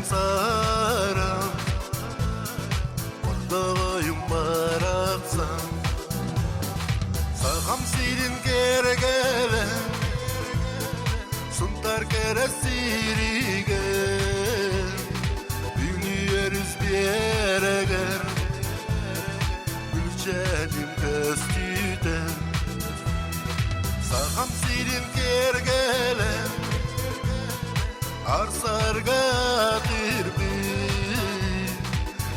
сара Ордойым баратсам Сағам сирин кергеле Сунтар кере сириге Дүниеріз берегер Гүлчәнім көстүйді Сағам сирин кергеле Арсарға тірбі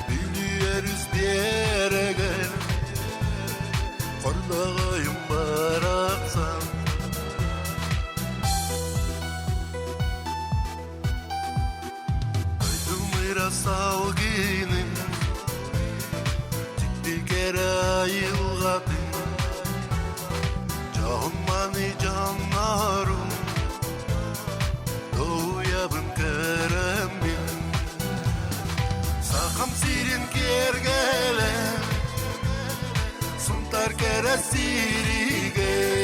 Дүниеріз берегер Қордағайым барақсам Сал гиним Тикти кере айылгадым Жауманы жанарым Доуябын керембин Сақам сирин кергеле Сунтар кере сириге